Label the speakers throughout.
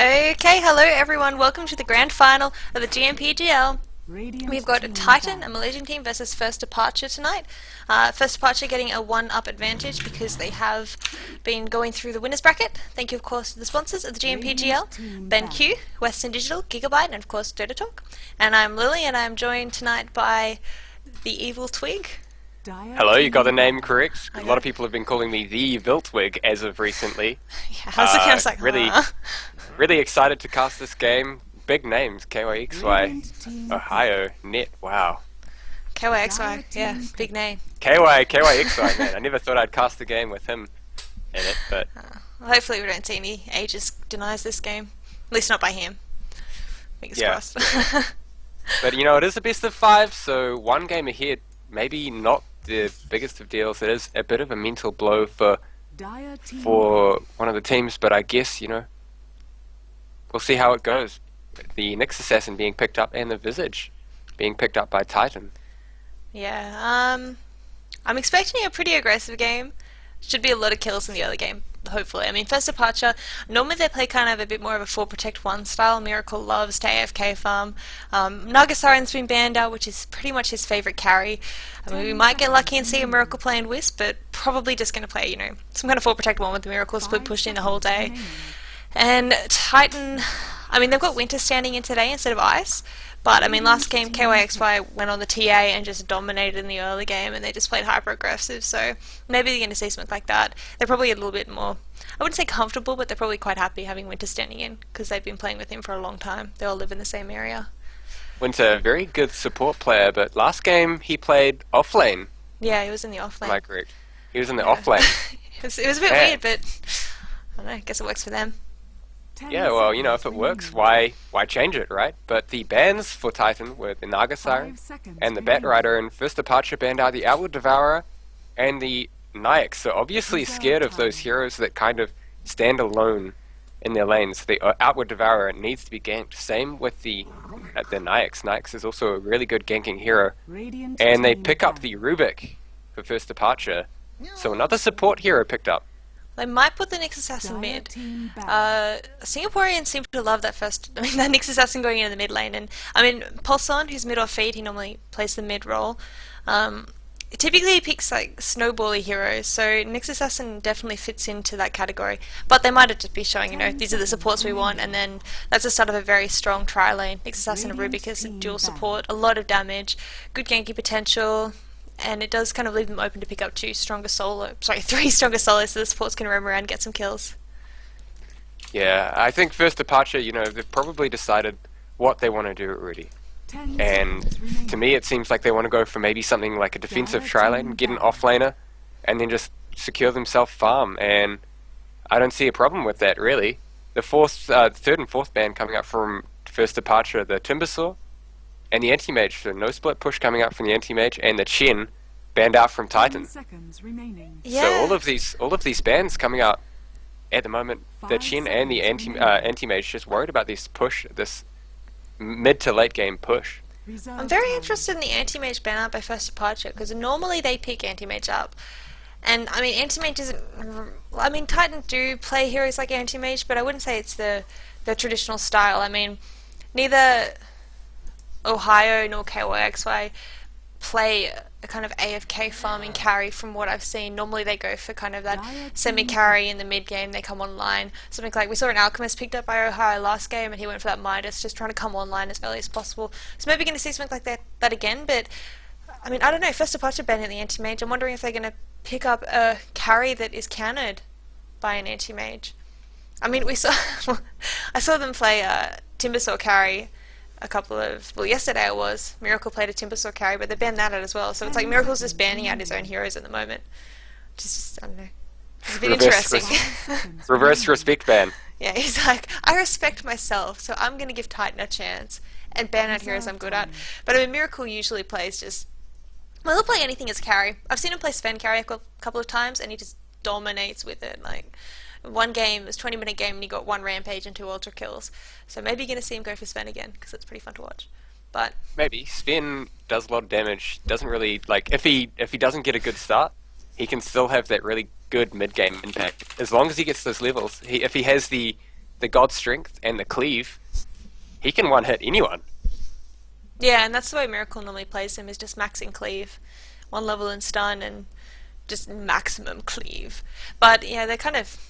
Speaker 1: Okay, hello everyone, welcome to the grand final of the GMPGL. We've got a Titan, a Malaysian team, versus First Departure tonight. First Departure getting a 1-up advantage because they have been going through the winners bracket. Thank you of course to the sponsors of the GMPGL, BenQ, Western Digital, Gigabyte, and of course Dota Talk. And I'm Lily, and I'm joined tonight by the Evil Twig.
Speaker 2: Hello, you got the name correct. A lot of people have been calling me the Viltwig as of recently.
Speaker 1: Yeah, I was like,
Speaker 2: really excited to cast this game. Big names, KYXY, Ohio, Net, wow.
Speaker 1: KYXY, yeah, big name.
Speaker 2: KYXY, man. I never thought I'd cast the game with him in it, but...
Speaker 1: Well, hopefully we don't see any Aegis denies this game. At least not by him. Fingers crossed.
Speaker 2: Yeah. But you know, it is the best of 5, so one game ahead, maybe not the biggest of deals. It is a bit of a mental blow for one of the teams, but I guess, you know, we'll see how it goes. The Nyx Assassin being picked up and the Visage being picked up by Titan.
Speaker 1: Yeah, I'm expecting a pretty aggressive game. Should be a lot of kills in the early game, hopefully. I mean, First Departure, normally they play kind of a bit more of a 4 Protect 1 style. Miracle loves to AFK farm. Nagasaren's been banned out, which is pretty much his favourite carry. I mean, we might get lucky and see a Miracle playing Wisp, but probably just going to play, you know, some kind of 4 Protect 1 with the Miracle split pushed in the whole day. And Titan, I mean, they've got Winter standing in today instead of Ice, but I mean, last game KYXY went on the TA and just dominated in the early game, and they just played hyper aggressive, so maybe they're going to see something like that. They're probably a little bit more, I wouldn't say comfortable, but they're probably quite happy having Winter standing in, because they've been playing with him for a long time. They all live in the same area.
Speaker 2: Winter, very good support player, but last game he played offlane.
Speaker 1: Yeah, he was in the offlane.
Speaker 2: Am I correct? He was in the offlane.
Speaker 1: it was a bit weird, but I don't know, I guess it works for them.
Speaker 2: Yeah, well, you know, if it works, why change it, right? But the bans for Titan were the Nagasaren and the Batrider, and First Departure banned out the Outward Devourer and the Nyx. So obviously scared of those heroes that kind of stand alone in their lanes. The Outward Devourer needs to be ganked. Same with the Nyx. Nyx is also a really good ganking hero. And they pick up the Rubik for First Departure. So another support hero picked up.
Speaker 1: They might put the Nyx Assassin mid. Singaporeans seem to love that that Nyx Assassin going into the mid lane, and I mean, Pulson, who's mid or feed, he normally plays the mid role. Typically he picks like snowbally heroes, so Nyx Assassin definitely fits into that category. But they might just be showing, you know, these are the supports we want, and then that's the start of a very strong tri lane. Nyx Assassin and Rubik is dual support, a lot of damage, good ganky potential. And it does kind of leave them open to pick up 3 stronger solos, so the supports can roam around and get some kills.
Speaker 2: Yeah, I think First Departure, you know, they've probably decided what they want to do already. And to me it seems like they want to go for maybe something like a defensive tri-lane, get an offlaner, and then just secure themselves farm. And I don't see a problem with that, really. The third and fourth ban coming up from First Departure, the Timbersaw, and the Anti-Mage, so no split push coming up from the Anti-Mage, and the Chen banned out from Titan.
Speaker 1: Yeah.
Speaker 2: So all of these bans coming out at the moment, the Chen and the Anti-Mage just worried about this mid to late game push.
Speaker 1: I'm very interested in the Anti-Mage ban out by First Departure, because normally they pick Anti-Mage up. And I mean, Anti-Mage isn't... I mean, Titan do play heroes like Anti-Mage, but I wouldn't say it's the traditional style. I mean, neither Ohio nor KYXY play a kind of AFK farming carry from what I've seen. Normally they go for kind of that semi-carry in the mid-game, they come online. Something like, we saw an Alchemist picked up by Ohio last game, and he went for that Midas, just trying to come online as early as possible. So maybe going to see something like that again, but I mean, I don't know, First Departure banning the Anti-Mage, I'm wondering if they're going to pick up a carry that is cannoned by an Anti-Mage. I mean, I saw them play Timbersaw carry yesterday it was. Miracle played a Timbersaw carry, but they banned that out as well. So it's like Miracle's just banning out his own heroes at the moment. Which is just, I don't know. It's a bit interesting.
Speaker 2: Reverse respect ban.
Speaker 1: Yeah, he's like, I respect myself, so I'm going to give Titan a chance and ban out heroes I'm good at. But I mean, Miracle usually plays he'll play anything as carry. I've seen him play Sven carry a couple of times, and he just dominates with it. Like, one game, it was a 20-minute game, and he got 1 rampage and 2 ultra kills. So maybe you're going to see him go for Sven again, because it's pretty fun to watch. But
Speaker 2: maybe. Sven does a lot of damage, doesn't really, like, if he doesn't get a good start, he can still have that really good mid-game impact. As long as he gets those levels, if he has the the God Strength and the Cleave, he can one-hit anyone.
Speaker 1: Yeah, and that's the way Miracle normally plays him, is just maxing cleave. One level in stun and just maximum cleave. But yeah, they're kind of...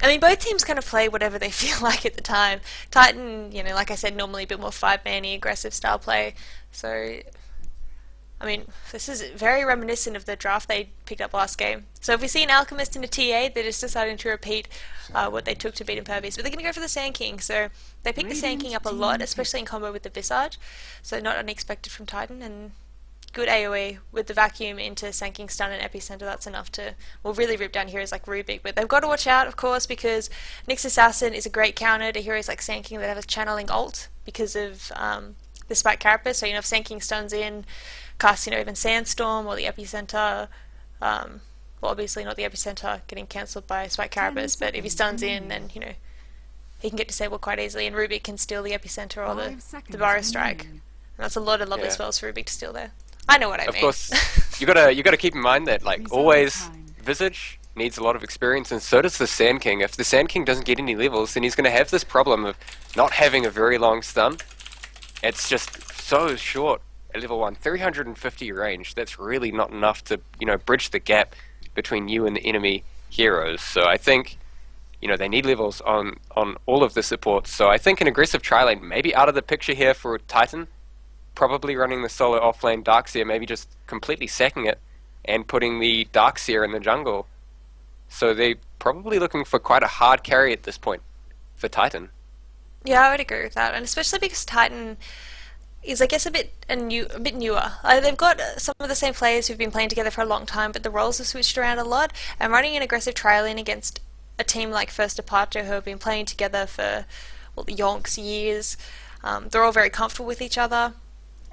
Speaker 1: I mean, both teams kind of play whatever they feel like at the time. Titan, you know, like I said, normally a bit more 5-man-y, aggressive style play. So, I mean, this is very reminiscent of the draft they picked up last game. So if we see an Alchemist and a TA, they're just deciding to repeat what they took to beat Impervious. But they're going to go for the Sand King. So they picked the Sand King up a lot, especially in combo with the Visage. So not unexpected from Titan. And good AoE with the Vacuum into Sand King stun and Epicenter. That's enough to, well, really rip down heroes like Rubik. But they've got to watch out, of course, because Nyx Assassin is a great counter to heroes like Sand King that have a channeling ult because of the Spike Carapace. So, you know, if Sand King stuns in, cast, you know, even Sandstorm or the Epicenter, well, obviously not the Epicenter getting cancelled by Spike Carapace, but if he stuns in, then, you know, he can get disabled quite easily, and Rubik can steal the Epicenter or the Burrow Strike. And that's a lot of lovely spells for Rubik to steal there. I know what I mean.
Speaker 2: Of course, you gotta keep in mind that, like, always, Visage needs a lot of experience, and so does the Sand King. If the Sand King doesn't get any levels, then he's gonna have this problem of not having a very long stun. It's just so short at level 1, 350 range. That's really not enough to, you know, bridge the gap between you and the enemy heroes. So I think, you know, they need levels on all of the supports. So I think an aggressive tri-lane may be out of the picture here for Titan. Probably running the solo offlane Darkseer, maybe just completely sacking it and putting the Darkseer in the jungle. So they're probably looking for quite a hard carry at this point for Titan.
Speaker 1: Yeah, I would agree with that, and especially because Titan is, I guess, a bit newer. They've got some of the same players who've been playing together for a long time, but the roles have switched around a lot, and running an aggressive tri-lane against a team like First Departure who have been playing together for, well, the yonks years, they're all very comfortable with each other,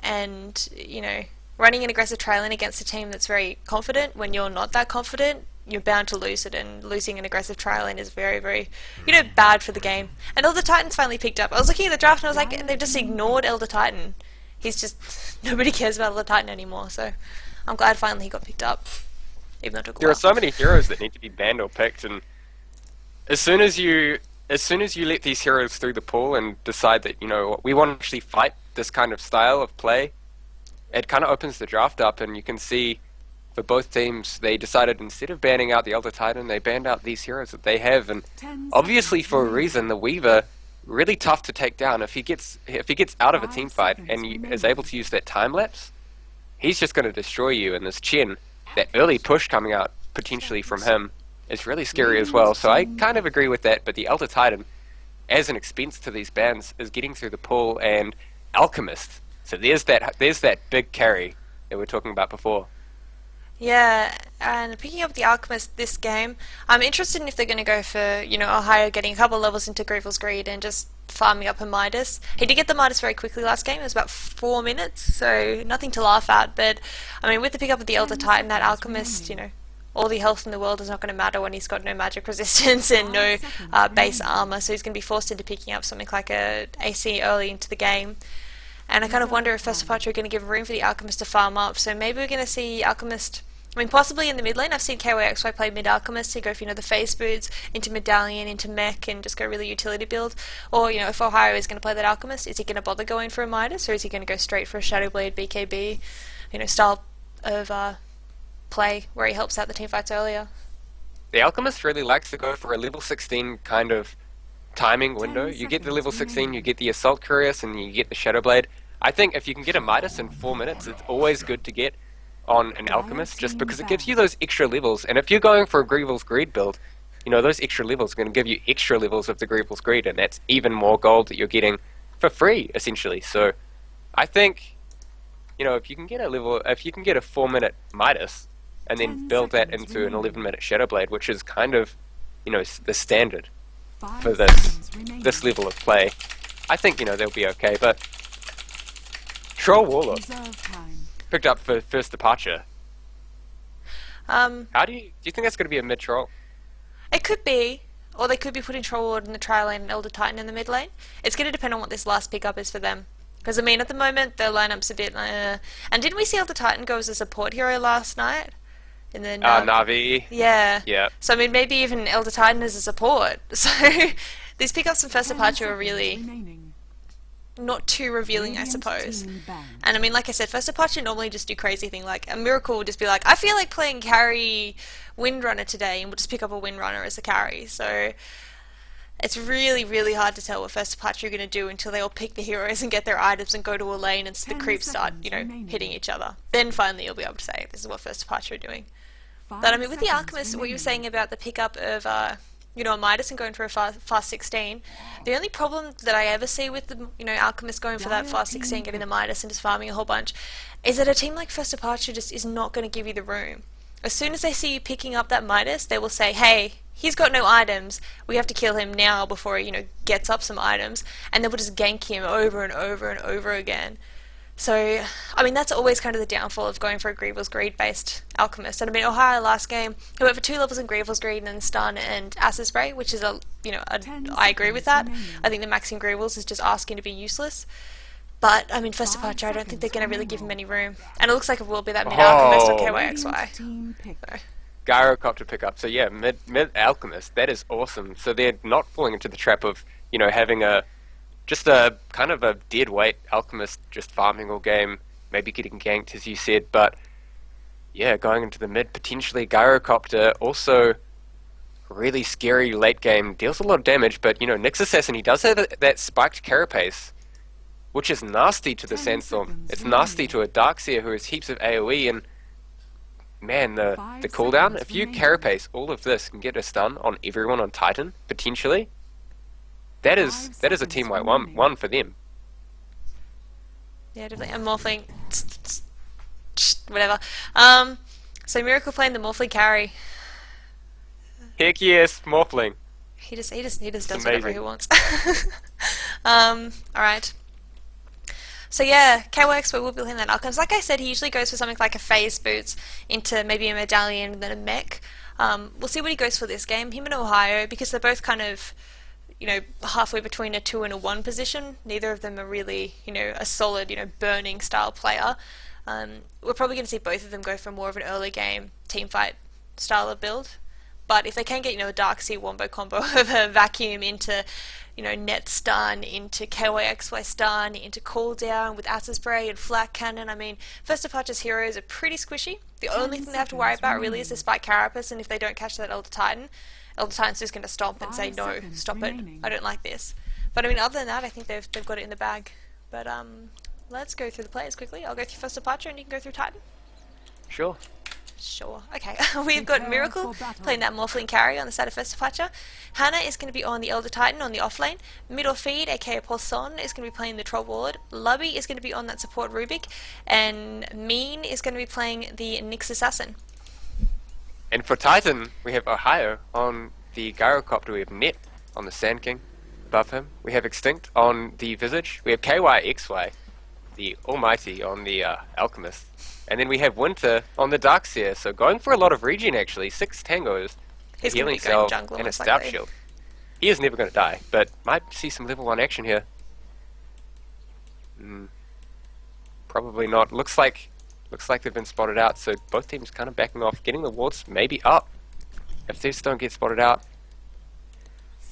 Speaker 1: and, you know, running an aggressive tri-lane against a team that's very confident, when you're not that confident, you're bound to lose it, and losing an aggressive tri-lane is very, very, you know, bad for the game. And Elder Titan's finally picked up. I was looking at the draft and I was like, they've just ignored Elder Titan. He's just, nobody cares about Elder Titan anymore, so I'm glad finally he got picked up, even though it took a while.
Speaker 2: There are so many heroes that need to be banned or picked, and as soon as you let these heroes through the pool and decide that, you know, we want to actually fight this kind of style of play, it kind of opens the draft up, and you can see for both teams, they decided instead of banning out the Elder Titan, they banned out these heroes that they have, and obviously for a reason. The Weaver, really tough to take down. If he gets out of a team fight and is able to use that time lapse, he's just going to destroy you. And this Chen, that early push coming out potentially from him, is really scary as well. So I kind of agree with that. But the Elder Titan, as an expense to these bans, is getting through the pool, and Alchemist. So there's that big carry that we were talking about before.
Speaker 1: Yeah, and picking up the Alchemist this game, I'm interested in if they're going to go for, you know, Ohio getting a couple of levels into Grievel's Greed and just farming up a Midas. He did get the Midas very quickly last game. It was about 4 minutes, so nothing to laugh at. But, I mean, with the pickup of the Elder Titan, that Alchemist, you know, all the health in the world is not going to matter when he's got no magic resistance and no base armor, so he's going to be forced into picking up something like a AC early into the game. And I kind of wonder if First Departure are going to give room for the Alchemist to farm up, so maybe we're going to see Alchemist, I mean, possibly in the mid lane. I've seen KYXY play mid Alchemist to go for, you know, the phase boots, into Medallion, into Mech, and just go really utility build. Or, you know, if Ohio is going to play that Alchemist, is he going to bother going for a Midas, or is he going to go straight for a Shadowblade BKB, you know, style of play where he helps out the team fights earlier?
Speaker 2: The Alchemist really likes to go for a level 16 kind of timing window. You get the level 16, you get the Assault Cuirass, and you get the Shadowblade. I think if you can get a Midas in 4 minutes, it's always good to get on an Alchemist, just because it gives you those extra levels. And if you're going for a Grievel's Greed build, you know, those extra levels are going to give you extra levels of the Grievel's Greed, and that's even more gold that you're getting for free, essentially. So I think, you know, if you can get a 4-minute Midas and then build that into an 11-minute Shadowblade, which is kind of, you know, the standard for this level of play, I think, you know, they'll be okay. But Troll Warlock picked up for First Departure. How do you think that's going to be a mid troll?
Speaker 1: It could be, or they could be putting Troll Ward in the tri lane and Elder Titan in the mid lane. It's going to depend on what this last pickup is for them. Because, I mean, at the moment, their lineup's a bit... And didn't we see Elder Titan go as a support hero last night? In the
Speaker 2: Navi.
Speaker 1: Yeah.
Speaker 2: Yeah.
Speaker 1: So, I mean, maybe even Elder Titan as a support. So, These pickups in First Departure are really not too revealing, I suppose. And I mean, like I said, First Departure normally just do crazy thing, like a Miracle will just be like, I feel like playing carry Windrunner today, and we'll just pick up a Windrunner as a carry. So it's really, really hard to tell what First Departure are going to do until they all pick the heroes and get their items and go to a lane and the creeps start, hitting each other. Then finally you'll be able to say, this is what First Departure are doing. But I mean, with the Alchemist, what you were saying about the pickup of, a Midas and going for a fast 16, the only problem that I ever see with the, Alchemist going for that fast 16, getting the Midas and just farming a whole bunch, is that a team like First Departure just is not going to give you the room. As soon as they see you picking up that Midas, they will say, hey, he's got no items, we have to kill him now before he, gets up some items, and they will just gank him over and over and over again. So, I mean, that's always kind of the downfall of going for a Greevil's Greed-based Alchemist. And I mean, Ohio last game, he went for 2 levels in Greevil's Greed and Stun and Acid Spray, which is I agree with that. I think the maxing Greevils is just asking to be useless. But, I mean, First Departure, I don't think they're going to really give him any room. And it looks like it will be that mid-Alchemist or KYXY. So.
Speaker 2: Gyrocopter pickup. So yeah, mid Alchemist. That is awesome. So they're not falling into the trap of, having just a kind of a dead weight Alchemist just farming all game, maybe getting ganked as you said, but yeah, going into the mid, potentially Gyrocopter, also really scary late game, deals a lot of damage, but Nyx Assassin, he does have that spiked carapace, which is nasty to the Sandstorm. It's nasty to a Darkseer who has heaps of AoE, and man, the cooldown, if you carapace all of this and get a stun on everyone on Titan, potentially, that is a team-wide one for them.
Speaker 1: Yeah, definitely. And Morphling, whatever. So Miracle playing the Morphling carry.
Speaker 2: Heck yes, Morphling.
Speaker 1: He just does whatever he wants. Alright. So yeah, KYX will be playing that Alchemist. Like I said, he usually goes for something like a phase boots into maybe a medallion and then a mech. We'll see what he goes for this game. Him and Ohio, because they're both kind of halfway between a 2 and a 1 position. Neither of them are really, a solid, burning style player. We're probably going to see both of them go for more of an early game team fight style of build. But if they can get, a Darkseer Wombo combo of a vacuum into, net stun, into KYXY stun, into cooldown with acid spray and flak cannon, I mean, First Departure's heroes are pretty squishy. The only thing they have to worry about really is the Spike Carapace, and if they don't catch that Elder Titan's just going to stomp and say, no, stop it, I don't like this. But I mean, other than that, I think they've got it in the bag. But let's go through the players quickly. I'll go through First Departure and you can go through Titan.
Speaker 2: Sure.
Speaker 1: Okay. We've got Miracle playing that Morphling carry on the side of First Departure. Hannah is going to be on the Elder Titan on the off lane. Middle feed, aka Poisson, is going to be playing the Troll Ward. Lubby is going to be on that support Rubik. And Mean is going to be playing the Nyx Assassin.
Speaker 2: And for Titan, we have Ohio on the Gyrocopter, we have Net on the Sand King above him, we have Extinct on the Visage, we have KYXY, the Almighty, on the Alchemist, and then we have Winter on the Darkseer, so going for a lot of regen actually, 6 tangos,
Speaker 1: He's
Speaker 2: a healing cell, and a Stout Shield. He is never going to die, but might see some level 1 action here. Probably not. Looks like they've been spotted out, so both teams kind of backing off, getting the wards maybe up. If these don't get spotted out,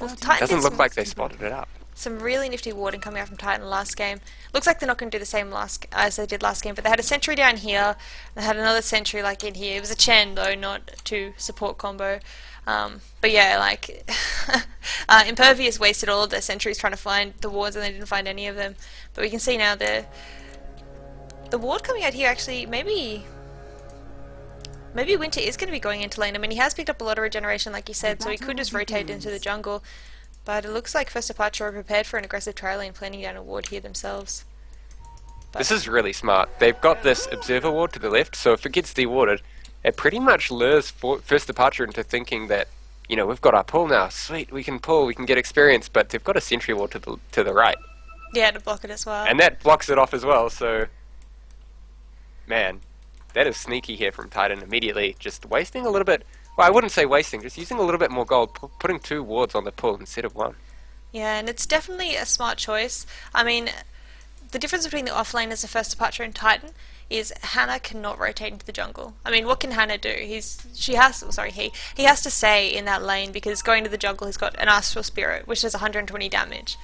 Speaker 2: it doesn't look like they spotted it out.
Speaker 1: Some really nifty warding coming out from Titan last game. Looks like they're not going to do the same as they did last game, but they had a sentry down here, they had another sentry like in here. It was a Chen though, not 2 support combo. But yeah, like Impervious wasted all of their sentries trying to find the wards and they didn't find any of them. But we can see now the ward coming out here actually, maybe Winter is going to be going into lane. I mean, he has picked up a lot of regeneration like you said, so he could just rotate into the jungle. But it looks like First Departure are prepared for an aggressive trail lane, planning down a ward here themselves. But
Speaker 2: this is really smart. They've got this Observer ward to the left, so if it gets dewarded, it pretty much lures First Departure into thinking that, we've got our pull now, sweet, we can pull, we can get experience, but they've got a sentry ward to the right.
Speaker 1: Yeah, to block it as well.
Speaker 2: And that blocks it off as well, so man, that is sneaky here from Titan immediately, just wasting a little bit. Well, I wouldn't say wasting, just using a little bit more gold, putting 2 wards on the pull instead of 1.
Speaker 1: Yeah, and it's definitely a smart choice. I mean, the difference between the offlane as the first departure and Titan is Hannah cannot rotate into the jungle. I mean, what can Hannah do? He has to stay in that lane because going to the jungle he's got an Astral Spirit which does 120 damage.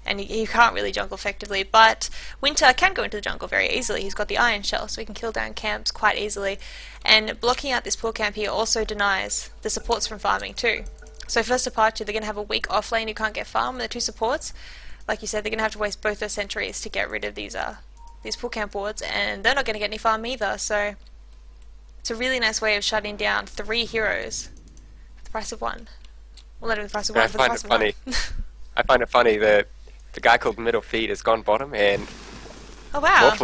Speaker 1: And he can't really jungle effectively, but Winter can go into the jungle very easily. He's got the Iron Shell, so he can kill down camps quite easily. And blocking out this pool camp here also denies the supports from farming too. So first departure, they're going to have a weak offlane who can't get farm, and the two supports, like you said, they're going to have to waste both their sentries to get rid of these pool camp wards, and they're not going to get any farm either, so it's a really nice way of shutting down 3 heroes for the price of 1. Well, not even the price of 1, for the price of 1.
Speaker 2: I find it funny that the guy called Middle Feed has gone bottom, and
Speaker 1: oh wow,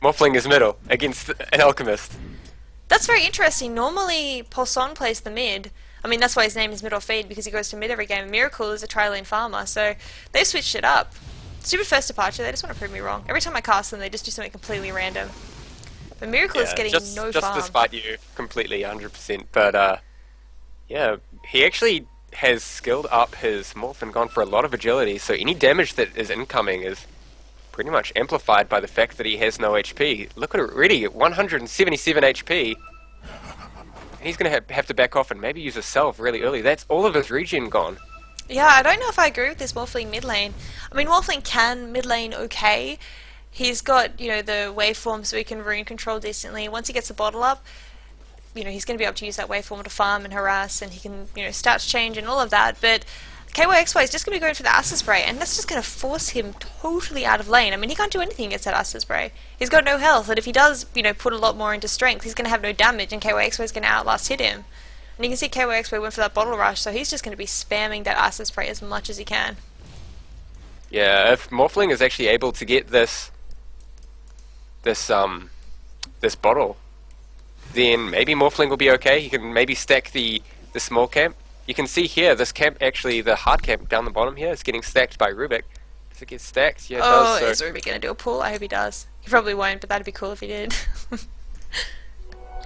Speaker 2: Morphling is middle against an Alchemist.
Speaker 1: That's very interesting. Normally, Paulson plays the mid. I mean, that's why his name is Middle Feed, because he goes to mid every game. Miracle is a tri-lane farmer, so they switched it up. Stupid first departure, they just want to prove me wrong. Every time I cast them, they just do something completely random. But Miracle is getting no farm.
Speaker 2: Just to spite you completely, 100%. But, yeah, he actually has skilled up his morph and gone for a lot of agility, so any damage that is incoming is pretty much amplified by the fact that he has no HP. Look at it already, 177 HP. And he's going to have to back off and maybe use a salve really early. That's all of his regen gone.
Speaker 1: Yeah, I don't know if I agree with this Morphling mid lane. I mean, Morphling can mid lane okay. He's got, you know, the waveform so he can rune control decently. Once he gets the bottle up, you know, he's going to be able to use that waveform to farm and harass, and he can, you know, stats change and all of that, but KYXY is just going to be going for the Acid Spray, and that's just going to force him totally out of lane. I mean, he can't do anything against that Acid Spray. He's got no health, and if he does, you know, put a lot more into strength, he's going to have no damage, and KYXY is going to outlast hit him. And you can see KYXY went for that Bottle Rush, so he's just going to be spamming that Acid Spray as much as he can.
Speaker 2: Yeah, if Morphling is actually able to get this bottle, then maybe Morphling will be okay. He can maybe stack the small camp. You can see here, this camp, actually, the hard camp down the bottom here is getting stacked by Rubik. Does it get stacked? Yeah, it does.
Speaker 1: Oh, is Rubik going to do a pull? I hope he does. He probably won't, but that'd be cool if he did.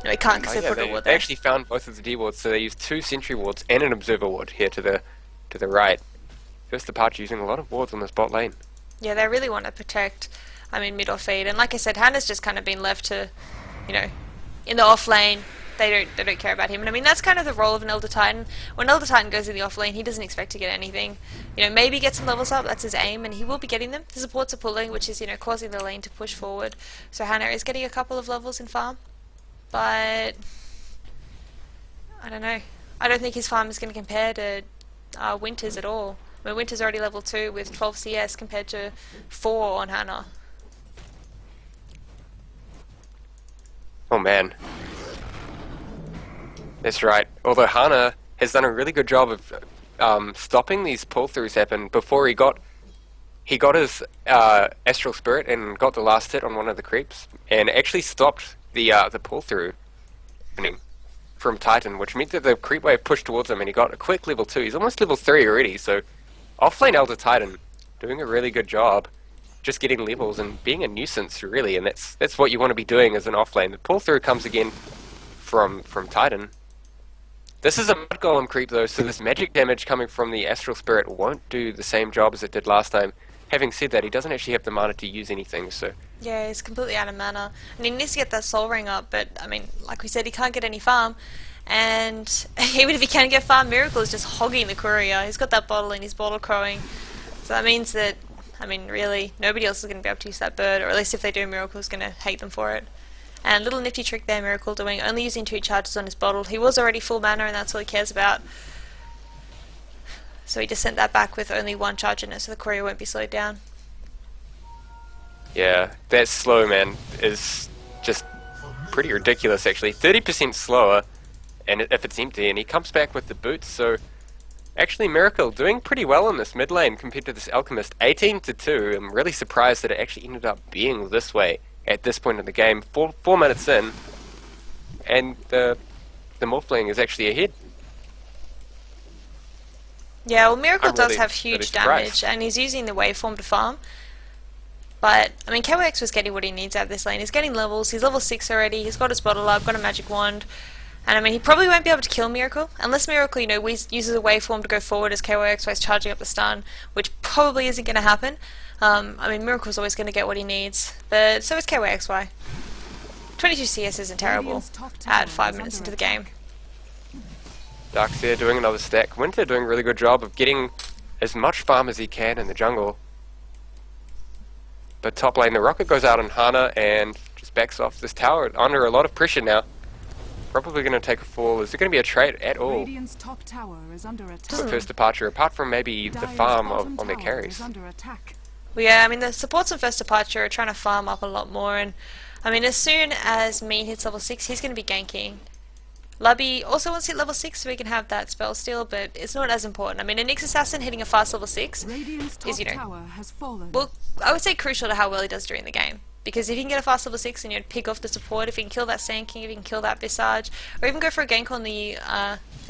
Speaker 1: No, he can't because they put a ward there.
Speaker 2: They actually found both of the D wards, so they used 2 sentry wards and an observer ward here to the right. First departure using a lot of wards on this bot lane.
Speaker 1: Yeah, they really want to protect, I mean, mid or feed. And like I said, Hannah's just kind of been left to, you know, in the off lane. They don't care about him. And I mean, that's kind of the role of an Elder Titan. When Elder Titan goes in the off lane, he doesn't expect to get anything. You know, maybe get some levels up, that's his aim, and he will be getting them. The supports are pulling, which is, you know, causing the lane to push forward. So Hannah is getting a couple of levels in farm. But I don't know. I don't think his farm is going to compare to Winter's at all. I mean, Winter's already level 2 with 12 CS compared to 4 on Hannah.
Speaker 2: Oh man. That's right. Although Hana has done a really good job of stopping these pull-throughs happen before he got his Astral Spirit and got the last hit on one of the creeps, and actually stopped the pull-through happening from Titan, which meant that the creep wave pushed towards him and he got a quick level 2. He's almost level 3 already, so offlane Elder Titan doing a really good job just getting levels and being a nuisance, really, and that's what you want to be doing as an offlane. The pull-through comes again from Titan. This is a Mud Golem creep though, so this magic damage coming from the Astral Spirit won't do the same job as it did last time. Having said that, he doesn't actually have the mana to use anything, so...
Speaker 1: Yeah, he's completely out of mana. And he needs to get that Soul Ring up, but, I mean, like we said, he can't get any farm. And even if he can get farm, Miracle is just hogging the courier. He's got that bottle and he's bottle crowing. So that means that, I mean, really, nobody else is going to be able to use that bird, or at least if they do, Miracle is going to hate them for it. And little nifty trick there, Miracle doing, only using 2 charges on his bottle. He was already full mana and that's all he cares about. So he just sent that back with only 1 charge in it, so the courier won't be slowed down.
Speaker 2: Yeah, that slow, man, is just pretty ridiculous, actually. 30% slower, and if it's empty, and he comes back with the boots, so... Actually, Miracle doing pretty well in this mid lane compared to this Alchemist. 18-2, I'm really surprised that it actually ended up being this way at this point in the game. 4 minutes in, and the Morphling is actually ahead.
Speaker 1: Yeah, well, Miracle does have huge damage, and he's using the waveform to farm. But, I mean, KYX was getting what he needs out of this lane. He's getting levels, he's level 6 already, he's got his bottle up, got a magic wand. And I mean, he probably won't be able to kill Miracle, unless Miracle, you know, uses a waveform to go forward as KYXY is charging up the stun, which probably isn't going to happen. I mean, Miracle's always going to get what he needs, but so is KYXY. 22 CS isn't terrible at 5 minutes into the game.
Speaker 2: Darkseer doing another stack. Winter doing a really good job of getting as much farm as he can in the jungle. But top lane, the rocket goes out on Hana and just backs off this tower under a lot of pressure now. Probably going to take a fall. Is there going to be a trade at all?
Speaker 3: Radiant's top tower is under attack.
Speaker 2: For first departure, apart from maybe the farm on their carries.
Speaker 1: Well, yeah, I mean, the supports on first departure are trying to farm up a lot more, and I mean, as soon as Mean hits level 6, he's going to be ganking. Lubby also wants to hit level 6 so he can have that spell steal, but it's not as important. I mean, a Nyx Assassin hitting a fast level 6 is, you know, well, I would say crucial to how well he does during the game. Because if you can get a fast level 6 and you pick off the support, if you can kill that Sand King, if you can kill that Visage, or even go for a gank on the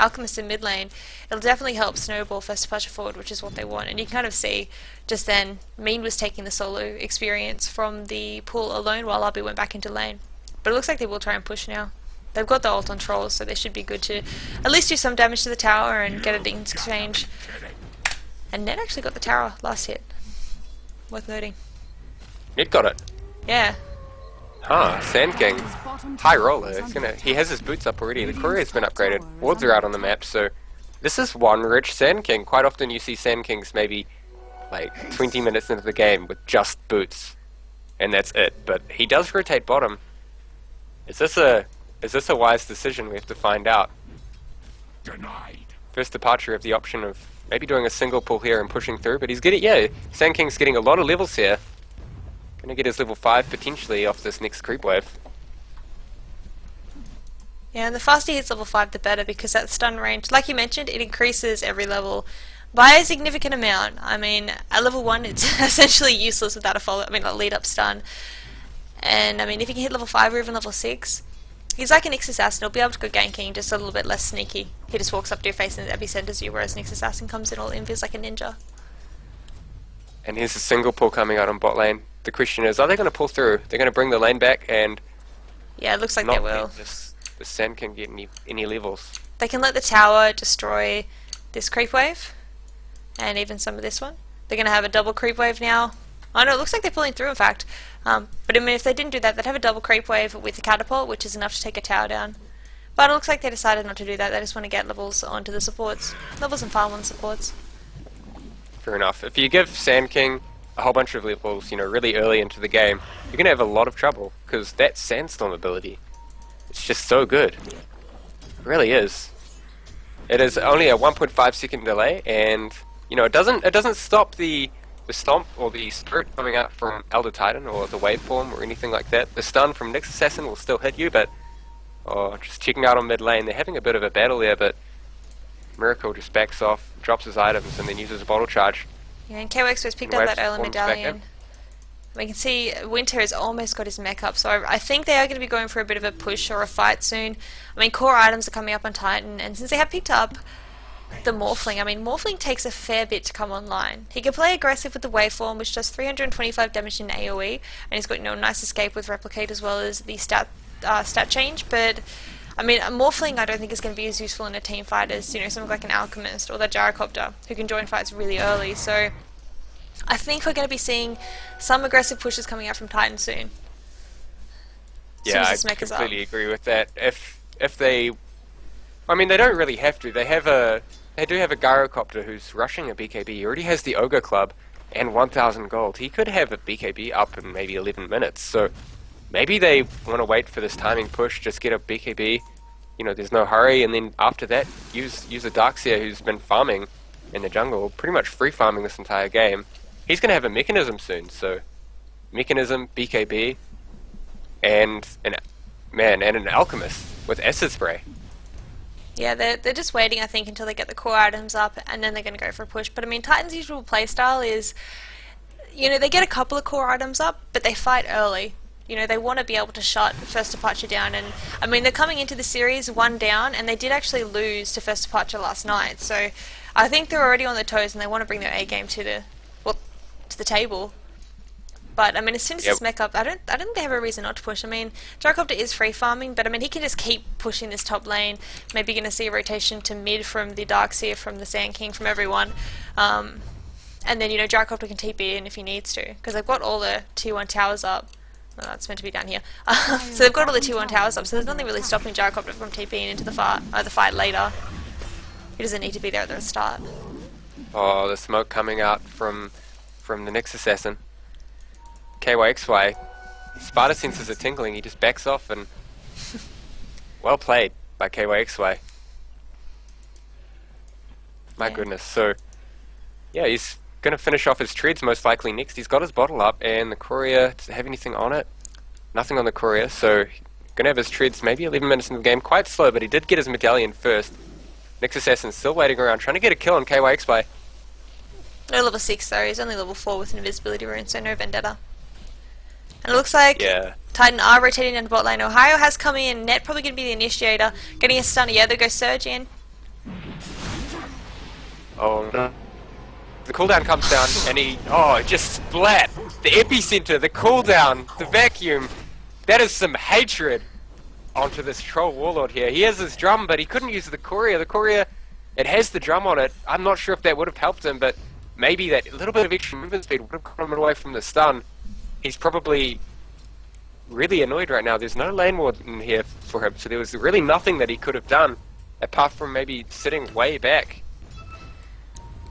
Speaker 1: Alchemist in mid lane, it'll definitely help snowball first departure forward, which is what they want. And you can kind of see, just then, Mean was taking the solo experience from the pool alone while Lubby went back into lane. But it looks like they will try and push now. They've got the ult on Trolls, so they should be good to at least do some damage to the tower and get it in exchange. And Ned actually got the tower last hit. Worth noting.
Speaker 2: Ned got it.
Speaker 1: Yeah.
Speaker 2: Huh, Sand King. High roller. He has his boots up already. The courier's been upgraded. Wards are out on the map, so this is one rich Sand King. Quite often you see Sand Kings maybe like 20 minutes into the game with just boots. And that's it. But he does rotate bottom. Is this a wise decision? We have to find out.
Speaker 4: Denied.
Speaker 2: First departure have the option of maybe doing a single pull here and pushing through, but he's getting, yeah, Sand King's getting a lot of levels here. Gonna get his level 5 potentially off this next creep wave.
Speaker 1: Yeah, and the faster he hits level 5 the better, because that stun range, like you mentioned, it increases every level by a significant amount. I mean, at level 1 it's essentially useless without a lead up stun. And I mean, if he can hit level 5 or even level 6, he's like an Nyx Assassin. He'll be able to go ganking, just a little bit less sneaky. He just walks up to your face and epicenters you, whereas Nyx Assassin comes in all invis like a ninja.
Speaker 2: And here's a single pull coming out on bot lane. The question is, are they going to pull through? They're going to bring the lane back and
Speaker 1: yeah, it looks like they will.
Speaker 2: The Sand King get any levels.
Speaker 1: They can let the tower destroy this creep wave, and even some of this one. They're going to have a double creep wave now. Oh no, it looks like they're pulling through in fact. But I mean, if they didn't do that, they'd have a double creep wave with the catapult, which is enough to take a tower down. But it looks like they decided not to do that. They just want to get levels onto the supports. Levels and farm on the supports.
Speaker 2: Fair enough. If you give Sand King a whole bunch of levels, you know, really early into the game, you're going to have a lot of trouble, because that Sandstorm ability, it's just so good. It really is. It is only a 1.5 second delay, and, you know, it doesn't stop the stomp or the spirit coming out from Elder Titan or the waveform or anything like that. The stun from Nyx Assassin will still hit you, but just checking out on mid lane, they're having a bit of a battle there, but Miracle just backs off, drops his items, and then uses a bottle charge.
Speaker 1: Yeah, and KOX has picked up that early medallion. We can see Winter has almost got his mech up, so I think they are going to be going for a bit of a push or a fight soon. I mean, core items are coming up on Titan, and since they have picked up the Morphling, I mean, Morphling takes a fair bit to come online. He can play aggressive with the waveform, which does 325 damage in AoE, and he's got, you know, a nice escape with Replicate as well as the stat change, but I mean, a Morphling I don't think is going to be as useful in a team fight as, you know, something like an Alchemist or that Gyrocopter, who can join fights really early, so I think we're going to be seeing some aggressive pushes coming out from Titan soon.
Speaker 2: Yeah, I completely agree with that. If they, I mean, they don't really have to. They do have a Gyrocopter who's rushing a BKB. He already has the Ogre Club and 1,000 gold. He could have a BKB up in maybe 11 minutes. So maybe they want to wait for this timing push, just get a BKB. You know, there's no hurry, and then after that, use a Darkseer who's been farming in the jungle, pretty much free farming this entire game. He's going to have a Mechanism soon, so Mechanism, BKB, and an Alchemist with Acid Spray.
Speaker 1: Yeah, they're just waiting, I think, until they get the core items up, and then they're going to go for a push. But I mean, Titan's usual playstyle is, you know, they get a couple of core items up, but they fight early. You know, they want to be able to shut First Departure down, and I mean, they're coming into the series one down, and they did actually lose to First Departure last night, so I think they're already on their toes, and they want to bring their A game to the table. But I mean, as soon as
Speaker 2: Yep.
Speaker 1: this mech up, I don't think they have a reason not to push. I mean, Gyrocopter is free farming, but I mean, he can just keep pushing this top lane. Maybe going to see a rotation to mid from the Darkseer, from the Sand King, from everyone. And then, you know, Gyrocopter can TP in if he needs to, because they've got all the tier 1 towers up. Oh, that's meant to be down here. So they've got all the tier 1 towers up, so there's nothing really stopping Gyrocopter from TPing into the fight later. He doesn't need to be there at the start.
Speaker 2: Oh, the smoke coming out from the Nyx Assassin. KYXY. Spider senses are tingling, he just backs off and... well played by KYXY. My
Speaker 1: Yeah.
Speaker 2: goodness, so... yeah, he's gonna finish off his treads most likely next. He's got his bottle up, and the courier, does it have anything on it? Nothing on the courier, so gonna have his treads maybe 11 minutes in the game. Quite slow, but he did get his medallion first. Nyx Assassin's still waiting around, trying to get a kill on KYXY.
Speaker 1: No level 6 though, he's only level 4 with an invisibility rune, so no vendetta. And it looks like
Speaker 2: Yeah.
Speaker 1: Titan are rotating into bot lane. Ohio has come in, Net probably going to be the initiator, getting a stunner. Yeah, there goes Surge in.
Speaker 2: Oh no. The cooldown comes down, and he... oh, it just splat! The epicenter, the cooldown, the vacuum. That is some hatred onto this troll warlord here. He has his drum, but he couldn't use the courier. The courier, it has the drum on it. I'm not sure if that would have helped him, but maybe that little bit of extra movement speed would have gotten him away from the stun. He's probably really annoyed right now. There's no lane ward in here for him, so there was really nothing that he could have done apart from maybe sitting way back.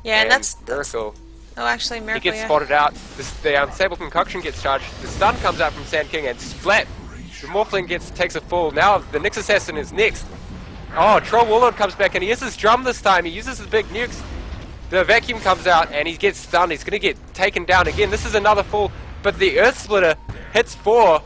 Speaker 1: Yeah, and that's
Speaker 2: Miracle.
Speaker 1: oh, actually,
Speaker 2: He
Speaker 1: Miracle,
Speaker 2: gets
Speaker 1: yeah.
Speaker 2: spotted out. The unstable concoction gets charged. The stun comes out from Sand King and splat. The Morphling takes a fall. Now the Nyx Assassin is next. Oh, Troll Warlord comes back and he uses his drum this time. He uses his big nukes. The vacuum comes out and he gets stunned. He's going to get taken down again. This is another fall, but the Earth Splitter hits 4.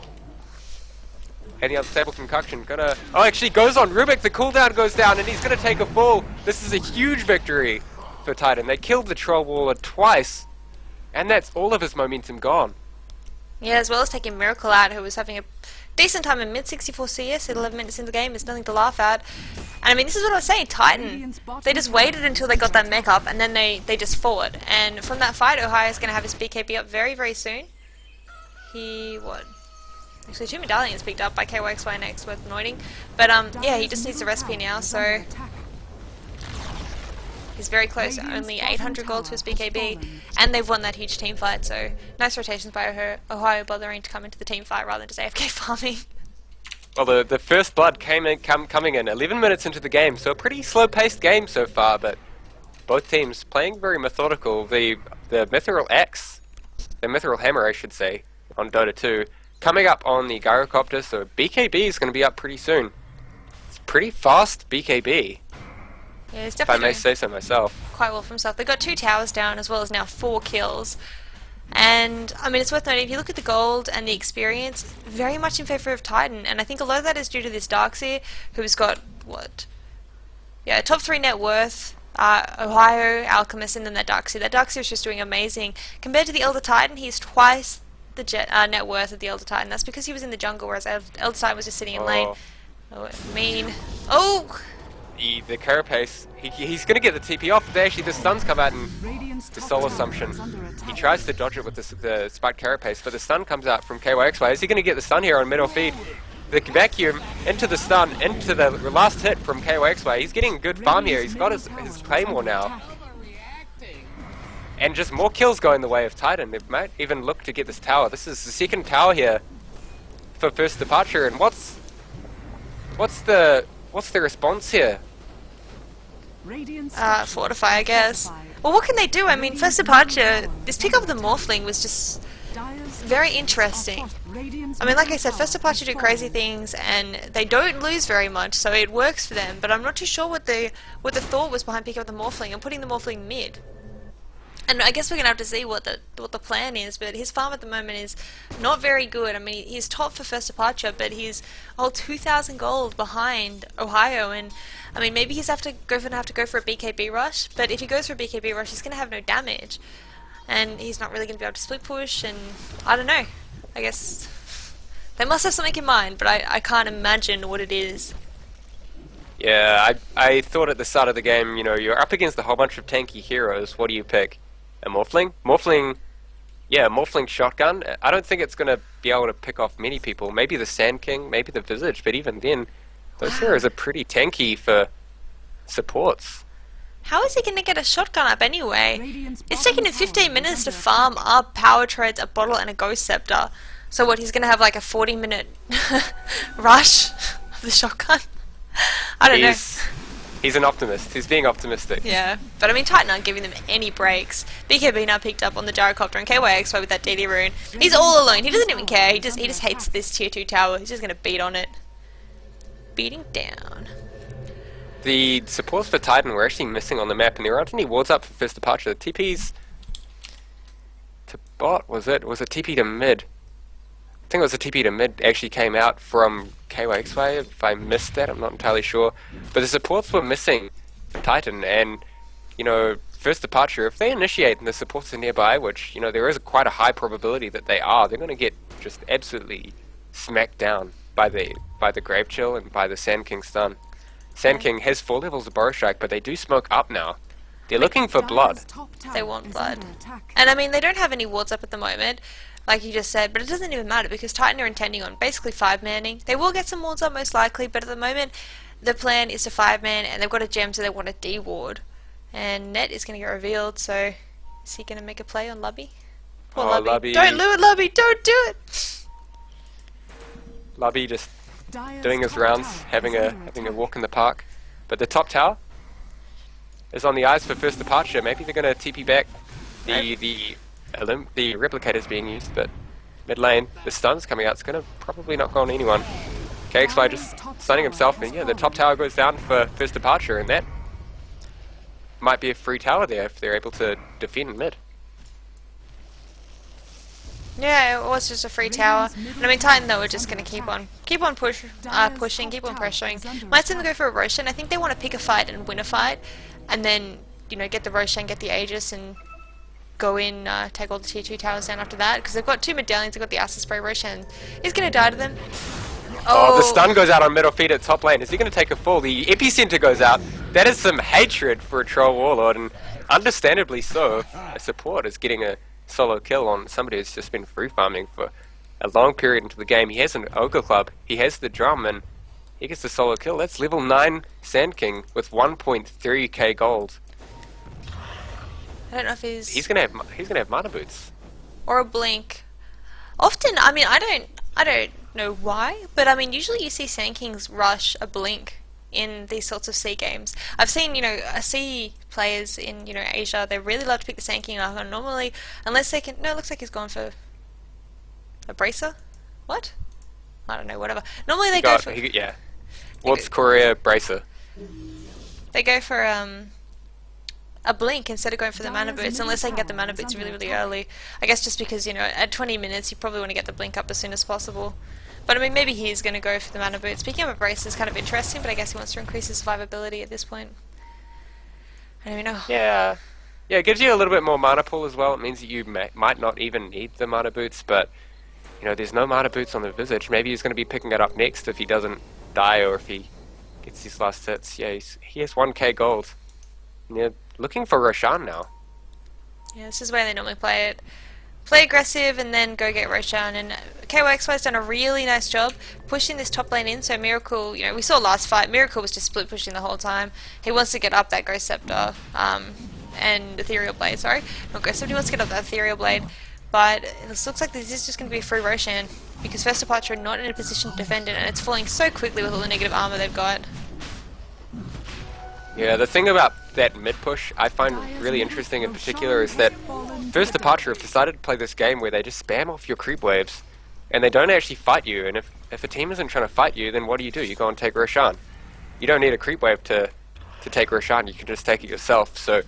Speaker 2: And the unstable concoction gonna... oh, actually goes on Rubik. The cooldown goes down and he's going to take a fall. This is a huge victory for Titan. They killed the Troll Warlord twice, and that's all of his momentum gone.
Speaker 1: Yeah, as well as taking Miracle out, who was having a decent time in mid 64 CS at 11 minutes in the game. It's nothing to laugh at. And I mean, this is what I was saying, Titan, they just waited until they got that mech up, and then they just forward. And from that fight, Ohio's going to have his BKB up very, very soon. What? Actually, 2 medallions picked up by KYXY next, worth noting. But yeah, he just needs the recipe now, so he's very close, only 800 gold to his BKB, and they've won that huge team fight, so nice rotations by Ohio bothering to come into the team fight rather than just AFK farming.
Speaker 2: Well, the first blood coming in 11 minutes into the game, so a pretty slow-paced game so far, but both teams playing very methodical. The Mithril Axe, the Mithril Hammer, I should say, on Dota 2, coming up on the Gyrocopter, so BKB is going to be up pretty soon. It's pretty fast BKB.
Speaker 1: Yeah, he's
Speaker 2: If I
Speaker 1: definitely
Speaker 2: may
Speaker 1: doing
Speaker 2: say so myself.
Speaker 1: quite well for himself. They've got 2 towers down as well as now 4 kills. And, I mean, it's worth noting, if you look at the gold and the experience, very much in favour of Titan. And I think a lot of that is due to this Darkseer, who's got, what? Yeah, top 3 net worth, Ohio, Alchemist, and then that Darkseer. That Darkseer is just doing amazing. Compared to the Elder Titan, he's twice the net worth of the Elder Titan. That's because he was in the jungle, whereas Elder Titan was just sitting in lane. Oh, mean. Oh!
Speaker 2: The Carapace, he's going to get the TP off, but actually the stuns come out and the Soul Assumption. He tries to dodge it with the spiked Carapace, but the stun comes out from KYXY. Is he going to get the stun here on middle feed? The vacuum into the stun, into the last hit from KYXY. He's getting good farm here. He's got his Claymore now. And just more kills going the way of Titan. They might even look to get this tower. This is the second tower here for first departure. And what's the response here?
Speaker 1: Fortify, I guess. Well, what can they do? I mean, first departure, this pick up of the Morphling was just very interesting. I mean, like I said, first departure do crazy things, and they don't lose very much, so it works for them. But I'm not too sure what the thought was behind picking up the Morphling and putting the Morphling mid. And I guess we're gonna have to see what the plan is, but his farm at the moment is not very good. I mean, he's top for first departure, but he's 2,000 gold behind Ohio, and I mean, maybe he's gonna have to go for a BKB rush. But if he goes for a BKB rush, he's gonna have no damage, and he's not really gonna be able to split push. And I don't know. I guess they must have something in mind, but I can't imagine what it is.
Speaker 2: Yeah, I thought at the start of the game, you know, you're up against a whole bunch of tanky heroes. What do you pick? A Morphling? Morphling Yeah, Morphling shotgun. I don't think it's going to be able to pick off many people. Maybe the Sand King, maybe the Visage, but even then, those heroes are pretty tanky for supports.
Speaker 1: How is he going to get a shotgun up anyway?
Speaker 3: Radiant's
Speaker 1: It's
Speaker 3: bottom
Speaker 1: taken him
Speaker 3: tower
Speaker 1: 15
Speaker 3: is
Speaker 1: minutes to
Speaker 3: under
Speaker 1: farm up power treads, a bottle, and a ghost scepter. So what, he's going to have like a 40-minute rush of the shotgun? I don't know.
Speaker 2: He's an optimist. He's being optimistic.
Speaker 1: Yeah, but I mean, Titan aren't giving them any breaks. BKB now picked up on the gyrocopter and KYXY with that DD rune. He's all alone. He doesn't even care. He just hates this tier 2 tower. He's just going to beat on it. Beating down.
Speaker 2: The supports for Titan were actually missing on the map, and there aren't any wards up for first departure. The TP's to bot, was it? Was it TP to mid? I think it was a TP to mid actually came out from KYXY, if I missed that, I'm not entirely sure. But the supports were missing for Titan, and, you know, first departure, if they initiate and the supports are nearby, which, you know, there is quite a high probability that they are, they're going to get just absolutely smacked down by the Grave Chill and by the Sand King stun. Sand King has 4 levels of Burrow Strike, but they do smoke up now. They're looking for blood.
Speaker 1: They want blood. And I mean, they don't have any wards up at the moment, like you just said, but it doesn't even matter because Titan are intending on basically 5-manning. They will get some wards up most likely, but at the moment the plan is to 5-man, and they've got a gem, so they want a D ward. And Net is going to get revealed, so is he going to make a play on Lubby? Poor
Speaker 2: Oh,
Speaker 1: Lubby.
Speaker 2: Lubby.
Speaker 1: Don't lure Lubby, don't do it!
Speaker 2: Lubby just doing his rounds, having a walk in the park. But the top tower is on the eyes for first departure. Maybe they're going to TP back. The replicator's being used, but mid lane, the stun's coming out. It's going to probably not go on anyone. KXY just stunning himself, and yeah, the top tower goes down for first departure, and that might be a free tower there if they're able to defend mid.
Speaker 1: Yeah, it was just a free tower. And I mean, Titan though are just going to keep on pushing, keep on pressuring. Might seem to go for a Roshan. I think they want to pick a fight and win a fight, and then, you know, get the Roshan, get the Aegis, and go in, take all the tier 2 towers down after that, because they've got 2 medallions. They've got the Acid Spray. Roshan is going to die to them.
Speaker 2: Oh, the stun goes out on middle feed at top lane. Is he going to take a fall? The epicenter goes out. That is some hatred for a troll warlord, and understandably so. If a support is getting a solo kill on somebody who's just been free farming for a long period into the game. He has an Ogre Club, he has the drum, and he gets the solo kill. That's level 9 Sand King with 1.3k gold.
Speaker 1: I don't know if
Speaker 2: he's gonna have mana boots
Speaker 1: or a blink. Often, I mean, I don't know why, but I mean, usually you see Sand Kings rush a blink in these sorts of C games. I've seen, you know, C players in, you know, Asia, they really love to pick the Sand King up, and normally, unless they can, no, it looks like he's gone for a bracer? What? I don't know, whatever. Normally they go for...
Speaker 2: yeah. What's Korea bracer?
Speaker 1: They go for, a blink instead of going for the mana boots, unless they can get the mana boots really, really early. I guess just because, you know, at 20 minutes you probably want to get the blink up as soon as possible. But I mean, maybe he is going to go for the mana boots. Picking up a brace is kind of interesting, but I guess he wants to increase his survivability at this point. I don't even know.
Speaker 2: Yeah, it gives you a little bit more mana pool as well. It means that you might not even need the mana boots, but, you know, there's no mana boots on the Visage. Maybe he's going to be picking it up next if he doesn't die or if he gets his last hits. Yeah, he has 1k gold. And they're looking for Roshan now.
Speaker 1: Yeah, this is where they normally play it. Play aggressive and then go get Roshan, and KYXY's done a really nice job pushing this top lane in, so Miracle, you know, we saw last fight, Miracle was just split pushing the whole time. He wants to get up that Ghost Scepter, and Ethereal Blade, sorry. Not Ghost Scepter, he wants to get up that Ethereal Blade, but it looks like this is just going to be a free Roshan, because First Departure are not in a position to defend it, and it's falling so quickly with all the negative armor they've got.
Speaker 2: Yeah, the thing about that mid push I find really interesting in particular is that First Departure have decided to play this game where they just spam off your creep waves and they don't actually fight you, and if a team isn't trying to fight you, then what do? You go and take Roshan. You don't need a creep wave to take Roshan, you can just take it yourself. So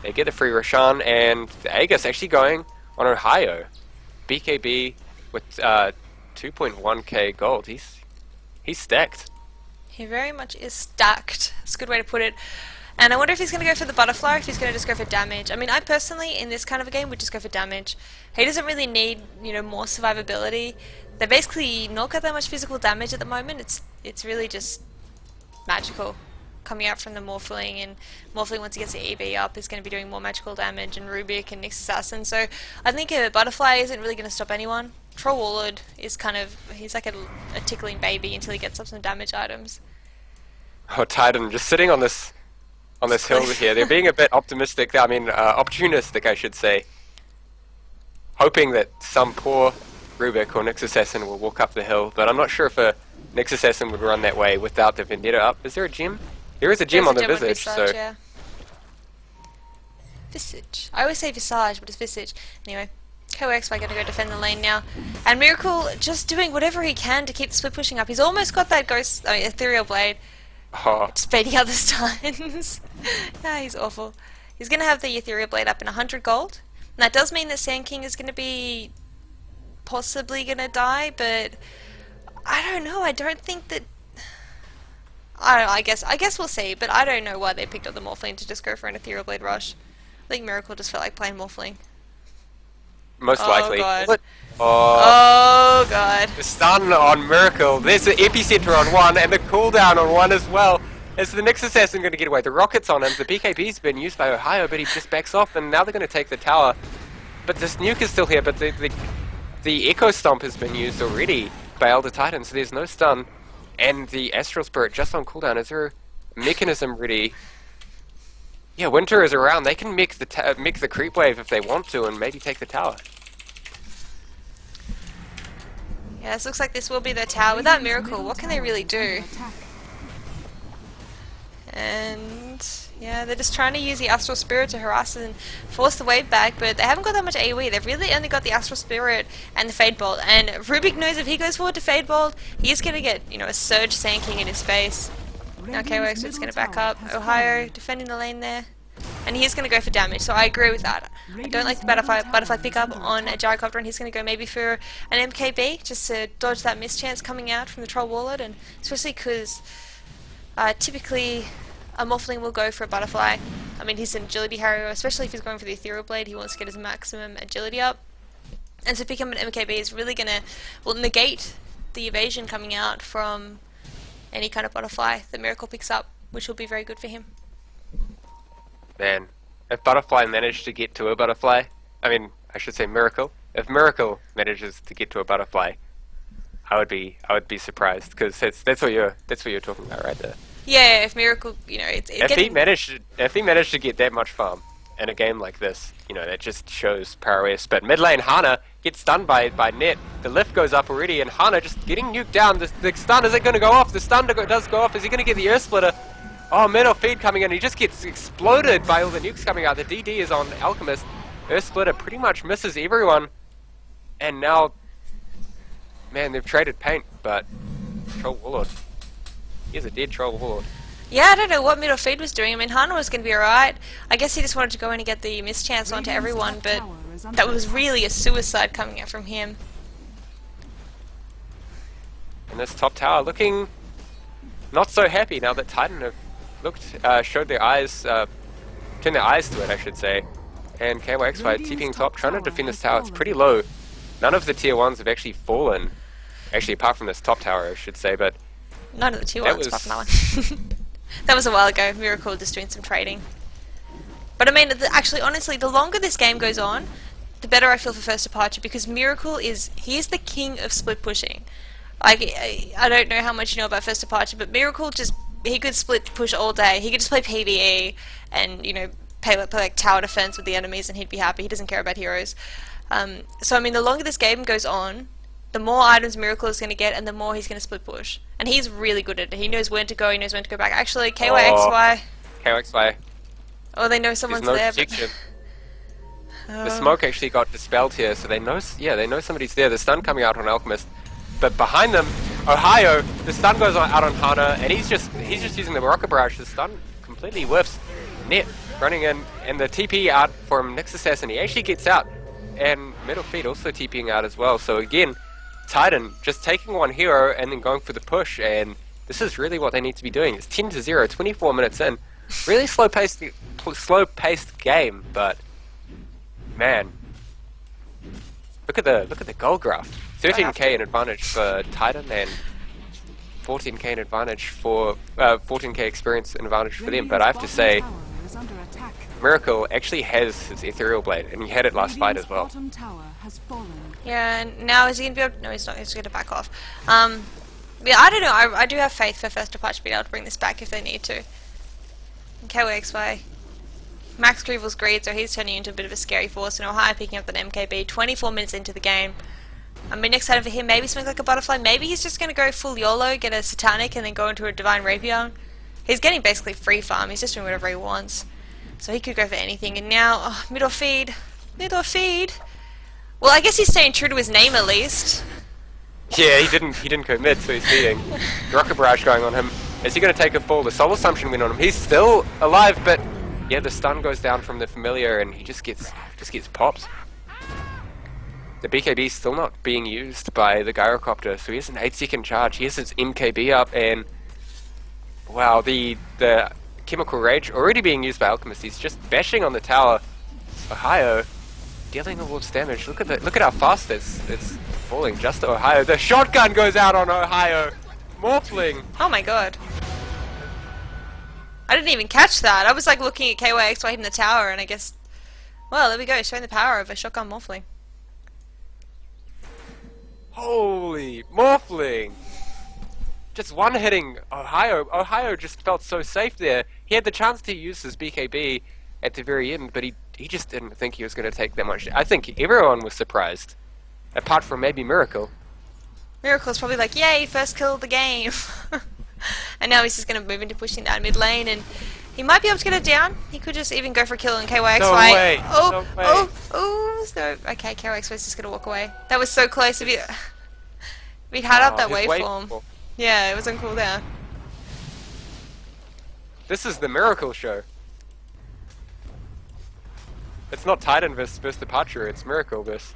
Speaker 2: they get the free Roshan, and the Aegis actually going on Ohio. BKB with 2.1k gold. He's stacked.
Speaker 1: He very much is stacked. That's a good way to put it. And I wonder if he's going to go for the butterfly or if he's going to just go for damage. I mean, I personally, in this kind of a game, would just go for damage. He doesn't really need, you know, more survivability. They basically not got that much physical damage at the moment. It's really just magical. coming out from the Morphling, and Morphling, once he gets the EB up, is going to be doing more magical damage, and Rubik and Nyx Assassin. So I think a Butterfly isn't really going to stop anyone. Troll Warlord is kind of, he's like a tickling baby until he gets up some damage items.
Speaker 2: Oh, Titan just sitting on this hill here. They're being a bit optimistic. I mean, opportunistic, I should say. Hoping that some poor Rubik or Nyx Assassin will walk up the hill, but I'm not sure if a Nyx Assassin would run that way without the Vendetta up. Is there a gem? There is a gem on the Visage, so...
Speaker 1: Yeah. Visage. I always say Visage, but it's Visage. Anyway, KOXY going to go defend the lane now. And Miracle just doing whatever he can to keep the split pushing up. He's almost got that Ethereal Blade.
Speaker 2: Oh.
Speaker 1: Just baiting out the stuns. Ah, he's awful. He's going to have the Ethereal Blade up in 100 gold. And that does mean that Sand King is going to be possibly going to die, but I don't know. I don't think that... I don't know, I guess we'll see, but I don't know why they picked up the Morphling to just go for an Ethereal Blade rush. I think Miracle just felt like playing Morphling.
Speaker 2: Most likely.
Speaker 1: God.
Speaker 2: What?
Speaker 1: Oh god.
Speaker 2: The stun on Miracle. There's the epicenter on one and the cooldown on one as well. Is the Nyx Assassin going to get away? The rockets on him. The BKB's been used by Ohio, but he just backs off, and now they're going to take the tower. But this nuke is still here, but the Echo Stomp has been used already by Elder Titan, so there's no stun. And the Astral Spirit just on cooldown. Is there a mechanism ready? Yeah, Winter is around. They can mix the creep wave if they want to, and maybe take the tower.
Speaker 1: Yeah, this looks like this will be their tower. Without Miracle, what can they really do? And yeah, they're just trying to use the Astral Spirit to harass and force the wave back, but they haven't got that much AoE. They've really only got the Astral Spirit and the Fade Bolt. And Rubik knows if he goes forward to Fade Bolt, he's going to get, you know, a Surge Sand King in his face. Now KOX is going to back up. Ohio defending the lane there. And he's going to go for damage, so I agree with that. I don't like the butterfly pickup on a Gyrocopter, and he's going to go maybe for an MKB, just to dodge that mischance coming out from the Troll Warlord, and especially because typically a Morphling will go for a Butterfly. I mean, he's an agility hero, especially if he's going for the Ethereal Blade, he wants to get his maximum agility up. And so picking up an MKB is really going to, well, negate the evasion coming out from any kind of Butterfly that Miracle picks up, which will be very good for him.
Speaker 2: Man, if Butterfly managed to get to a Butterfly, I mean, I should say Miracle. If Miracle manages to get to a Butterfly, I would be surprised, because that's what you're talking about right there.
Speaker 1: Yeah, if Miracle, you know,
Speaker 2: if he managed to get that much farm in a game like this, you know, that just shows prowess. But mid lane Hana gets stunned by Net. The lift goes up already, and Hana just getting nuked down. The stun, is it going to go off? The stun does go off. Is he going to get the Earth Splitter? Oh, middle feed coming in. He just gets exploded by all the nukes coming out. The DD is on Alchemist. Earth Splitter pretty much misses everyone. And now, man, they've traded paint, but Troll Warlord. He's a dead Troll Warlord.
Speaker 1: Yeah, I don't know what middle feed was doing. I mean, Hana was going to be alright. I guess he just wanted to go in and get the mischance onto everyone, but that was really a suicide coming out from him.
Speaker 2: And this top tower looking not so happy now that Titan have showed their eyes, turned their eyes to it, I should say. And KYXY TPing top, trying to defend this tower. It's pretty low. None of the tier 1s have actually fallen. Actually, apart from this top tower, I should say, but...
Speaker 1: None of the tier 1s, apart from that one. That was a while ago. Miracle just doing some trading. But I mean, actually, honestly, the longer this game goes on, the better I feel for First Departure, because Miracle is the king of split pushing. I don't know how much you know about First Departure, but Miracle he could split push all day. He could just play PvE and, you know, play like tower defense with the enemies, and he'd be happy. He doesn't care about heroes. So I mean, the longer this game goes on, the more items Miracle is going to get, and the more he's going to split push. And he's really good at it. He knows when to go, he knows when to go back. Actually, KYXY...
Speaker 2: KYXY.
Speaker 1: Oh, they know someone's there, but...
Speaker 2: The smoke actually got dispelled here, so they know somebody's there. The stun coming out on Alchemist. But behind them, Ohio, the stun goes out on Hana, and he's just using the Rocket Barrage. The stun completely whiffs. Net running in, and the TP out from Nyx Assassin. He actually gets out. And Middle Feet also TPing out as well. So again, Titan just taking one hero and then going for the push, and this is really what they need to be doing. It's 10-0, 24 minutes in. Really slow-paced game, but man, look at the goal graph. 13k in advantage for Titan and 14k in advantage for 14k experience and advantage for them, but I have to say, Miracle actually has his Ethereal Blade, and he had it last fight as well.
Speaker 1: Yeah, and now is he going to be able to... No, he's not. He's going to back off. Yeah, I don't know. I do have faith for First to Punch being able to bring this back if they need to. KYXY. Max Creevil's greed, so he's turning into a bit of a scary force, and Ohio picking up that MKB 24 minutes into the game. I mean, excited for him. Maybe something like a butterfly. Maybe he's just going to go full YOLO, get a Satanic, and then go into a Divine Rapier. He's getting basically free farm. He's just doing whatever he wants. So he could go for anything. And now, oh, middle feed. Middle feed. Well, I guess he's staying true to his name at least.
Speaker 2: Yeah, he didn't go mid, so he's feeding. Rocket Barrage going on him. Is he going to take a fall? The Soul Assumption went on him. He's still alive, but yeah, the stun goes down from the Familiar, and he just gets popped. The BKB is still not being used by the Gyrocopter, so he has an 8-second charge. He has his MKB up, and wow, the Chemical Rage already being used by Alchemist. He's just bashing on the tower. Ohio dealing a lot's damage. Look at how fast it's falling. Just to Ohio. The shotgun goes out on Ohio. Morphling.
Speaker 1: Oh my god. I didn't even catch that. I was like looking at KYXY hitting the tower, and I guess, well, there we go, showing the power of a shotgun morphling.
Speaker 2: Holy morphling! Just one hitting Ohio. Ohio just felt so safe there. He had the chance to use his BKB at the very end, but he just didn't think he was going to take that much. I think everyone was surprised, apart from maybe Miracle.
Speaker 1: Miracle's probably like, yay, first kill of the game. And now he's just going to move into pushing down mid lane, and he might be able to get it down. He could just even go for a kill in KYXY.
Speaker 2: No way.
Speaker 1: Oh,
Speaker 2: No way.
Speaker 1: no. Okay, KYXY's just going to walk away. That was so close. If he'd had up that waveform. Yeah, it was on cooldown.
Speaker 2: This is the Miracle show. It's not Titan versus Departure, it's Miracle versus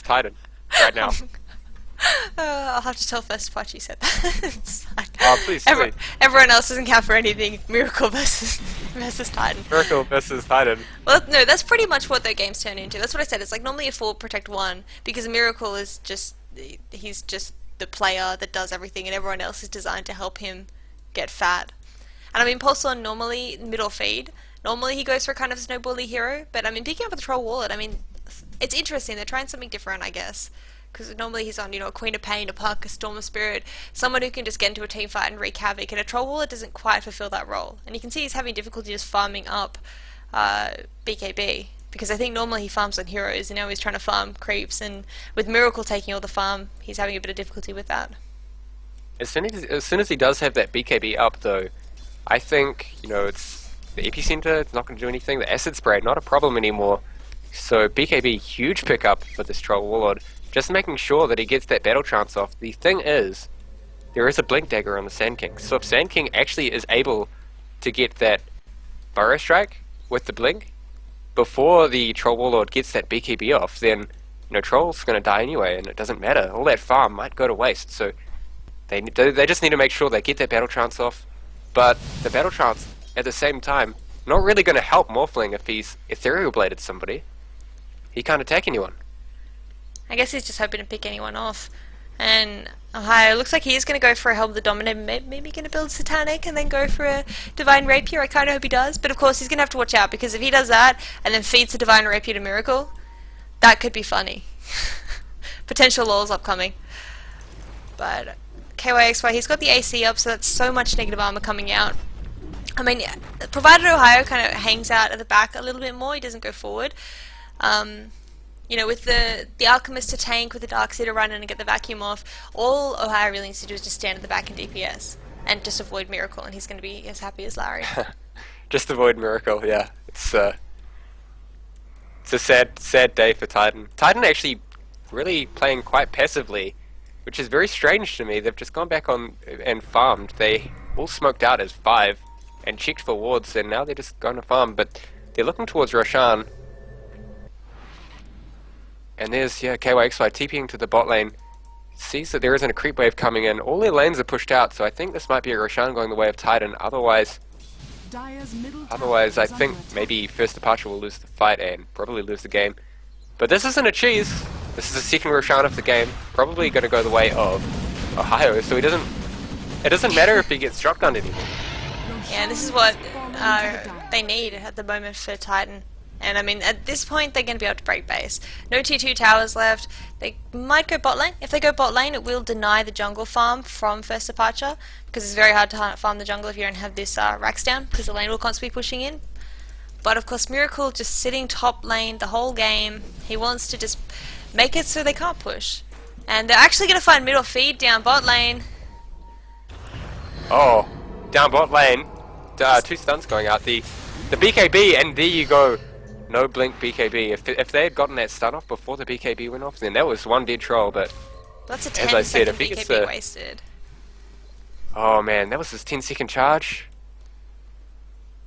Speaker 2: Titan right now.
Speaker 1: I'll have to tell First Apache said that. It's fine.
Speaker 2: Oh, please, please.
Speaker 1: Everyone else doesn't count for anything. Miracle versus Titan.
Speaker 2: Miracle versus Titan.
Speaker 1: Well, no, that's pretty much what their games turn into. That's what I said. It's like normally a 4 protect 1, because Miracle is just, he's just the player that does everything, and everyone else is designed to help him get fat. And I mean, Pulsar normally middle feed. Normally he goes for kind of a snowbally hero, but I mean, picking up a Troll Wallet, I mean, it's interesting. They're trying something different, I guess. Because normally he's on, you know, a Queen of Pain, a Puck, a Storm of Spirit, someone who can just get into a team fight and wreak havoc, and a Troll Wallet doesn't quite fulfill that role. And you can see he's having difficulty just farming up BKB, because I think normally he farms on heroes, and now he's trying to farm creeps, and with Miracle taking all the farm, he's having a bit of difficulty with that.
Speaker 2: As soon as he does have that BKB up, though, I think, you know, it's the Epicenter, it's not going to do anything. The Acid Spray, not a problem anymore. So BKB, huge pickup for this Troll Warlord. Just making sure that he gets that battle trance off. The thing is, there is a Blink Dagger on the Sand King. So if Sand King actually is able to get that Burrow Strike with the Blink before the Troll Warlord gets that BKB off, then, you know, Troll's going to die anyway, and it doesn't matter. All that farm might go to waste. So they just need to make sure they get that battle trance off. But the battle trance, at the same time, not really going to help Morphling if he's Ethereal Bladed somebody. He can't attack anyone.
Speaker 1: I guess he's just hoping to pick anyone off. And Ohio looks like he is going to go for a Helm of the Dominant, maybe going to build Satanic and then go for a Divine Rapier. I kind of hope he does, but of course he's going to have to watch out, because if he does that and then feeds the Divine Rapier to Miracle, that could be funny. Potential lulls upcoming. But KYXY, he's got the AC up, so that's so much negative armor coming out. I mean, provided Ohio kind of hangs out at the back a little bit more, he doesn't go forward. You know, with the Alchemist to tank, with the Darkseid to run in and get the vacuum off, all Ohio really needs to do is just stand at the back and DPS, and just avoid Miracle, and he's going to be as happy as Larry.
Speaker 2: Just avoid Miracle, yeah. It's a sad day for Titan. Titan actually really playing quite passively, which is very strange to me. They've just gone back on and farmed. They all smoked out as 5 and checked for wards, and now they're just going to farm, but they're looking towards Roshan. And there's, yeah, KYXY TPing to the bot lane. Sees that there isn't a creep wave coming in. All their lanes are pushed out, so I think this might be a Roshan going the way of Titan. Otherwise, I think maybe First Departure will lose the fight and probably lose the game. But this isn't a cheese. This is the second Roshan of the game. Probably going to go the way of Ohio, so he doesn't. It doesn't matter if he gets shotgunned anymore.
Speaker 1: Yeah, this is what they need at the moment for Titan. And I mean, at this point, they're going to be able to break base. No tier 2 towers left. They might go bot lane. If they go bot lane, it will deny the jungle farm from first departure, because it's very hard to farm the jungle if you don't have this racks down, because the lane will constantly be pushing in. But of course, Miracle just sitting top lane the whole game. He wants to just make it so they can't push. And they're actually going to find middle feed down bot lane.
Speaker 2: Oh, down bot lane. 2 stuns going out. The BKB, and there you go. No blink BKB. If they had gotten that stun off before the BKB went off, then that was one dead troll, but
Speaker 1: That's a
Speaker 2: as I said,
Speaker 1: 10-second
Speaker 2: if he gets
Speaker 1: BKB
Speaker 2: a...
Speaker 1: wasted.
Speaker 2: Oh man, that was his 10-second charge.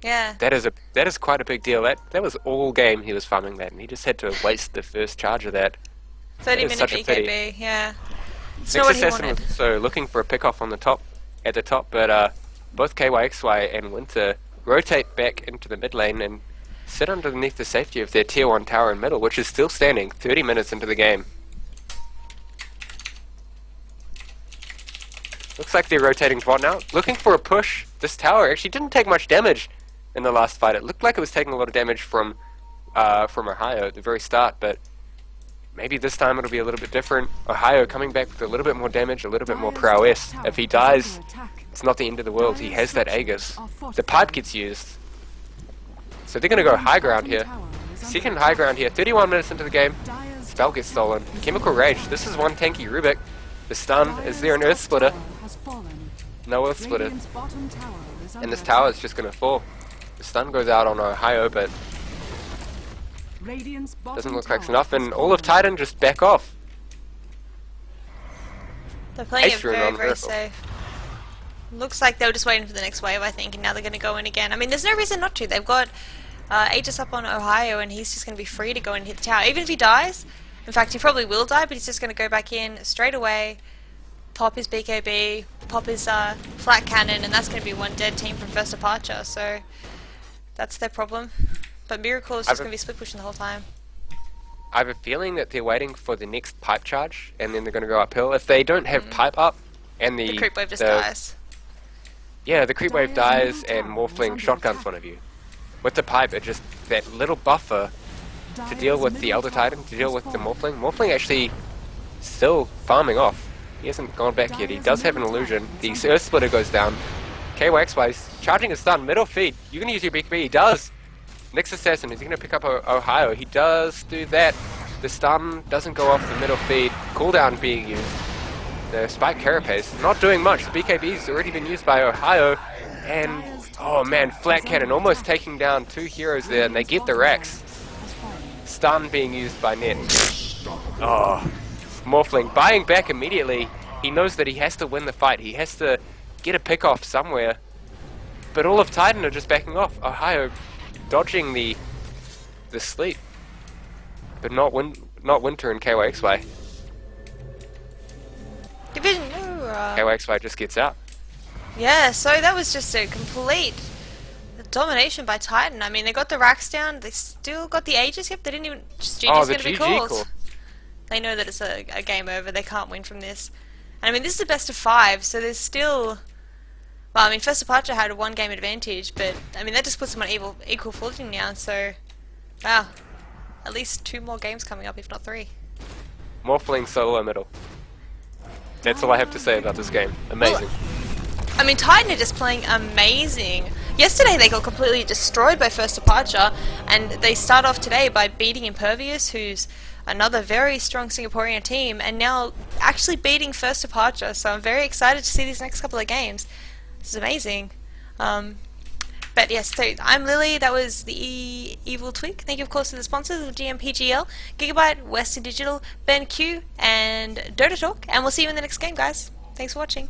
Speaker 1: Yeah.
Speaker 2: That is quite a big deal. That was all game he was farming that, and he just had to waste the first charge of that.
Speaker 1: 30-minute
Speaker 2: such a pity.
Speaker 1: BKB, yeah. It's
Speaker 2: Next
Speaker 1: not what he
Speaker 2: Assassin
Speaker 1: wanted.
Speaker 2: was so looking for a pick off on the top, but both KYXY and Winter rotate back into the mid lane and sit underneath the safety of their tier 1 tower in middle, which is still standing 30 minutes into the game. Looks like they're rotating bot now, looking for a push. This tower actually didn't take much damage in the last fight. It looked like it was taking a lot of damage from Ohio at the very start, but maybe this time it'll be a little bit different. Ohio coming back with a little bit more damage, a little bit more prowess. If he dies, it's not the end of the world. He has that Aegis. The pipe gets used. So they're going to go high ground here. Second high ground here. 31 minutes into the game. Spell gets stolen. Chemical Rage. This is one tanky Rubik. The stun. Is there an Earth Splitter? No Earth Splitter. And this tower is just going to fall. The stun goes out on Ohio, but doesn't look like it's enough. And all of Titan just back off.
Speaker 1: They're playing it
Speaker 2: Ace rune
Speaker 1: very,
Speaker 2: on
Speaker 1: very
Speaker 2: Miracle.
Speaker 1: safe. Looks like they were just waiting for the next wave, I think, and now they're going to go in again. I mean, there's no reason not to. They've got Aegis up on Ohio, and he's just going to be free to go and hit the tower. Even if he dies, in fact, he probably will die, but he's just going to go back in straight away, pop his BKB, pop his flat cannon, and that's going to be one dead team from first departure, so that's their problem. But Miracle is just going to be split pushing the whole time.
Speaker 2: I have a feeling that they're waiting for the next pipe charge, and then they're going to go uphill. If they don't have pipe up, and
Speaker 1: The creep wave just dies.
Speaker 2: Yeah, the creep wave dies, and Morphling shotguns one of you. With the pipe, it just, that little buffer to deal with the Elder Titan, to deal with the Morphling. Morphling actually still farming off. He hasn't gone back yet. He does have an illusion. The Earth Splitter goes down. KYXY is charging a stun, middle feed. You can use your BKB. He does. Next Assassin, is he going to pick up Ohio? He does do that. The stun doesn't go off the middle feed. Cooldown being used. The Spike Carapace not doing much. The BKB's already been used by Ohio. And, oh man, Flat Cannon almost taking down 2 heroes there, and they get the racks. Stun being used by Net. Oh, Morphling buying back immediately. He knows that he has to win the fight. He has to get a pick off somewhere. But all of Titan are just backing off. Ohio dodging the sleep. But not Winter and KYXY.
Speaker 1: Division,
Speaker 2: KYXY just gets out.
Speaker 1: Yeah, so that was just a complete domination by Titan. I mean, they got the racks down, they still got the Aegis. Yep, they didn't even... Just GG's
Speaker 2: Oh, the
Speaker 1: going to be
Speaker 2: GG
Speaker 1: called.
Speaker 2: call.
Speaker 1: They know that it's a game over, they can't win from this. And I mean, this is the best of 5, so there's still... Well, I mean, First Departure had a 1-game advantage, but I mean, that just puts them on equal footing now, so... Wow. At least 2 more games coming up, if not 3.
Speaker 2: Morphling solo middle. That's all I have to say about this game. Amazing.
Speaker 1: I mean, Titan are just playing amazing. Yesterday they got completely destroyed by First Departure, and they start off today by beating Impervious, who's another very strong Singaporean team, and now actually beating First Departure, so I'm very excited to see these next couple of games. This is amazing. But yes, so I'm Lily, that was the Evil Twig. Thank you of course to the sponsors of GMPGL, Gigabyte, Western Digital, Ben Q, and Dota Talk, and we'll see you in the next game, guys. Thanks for watching.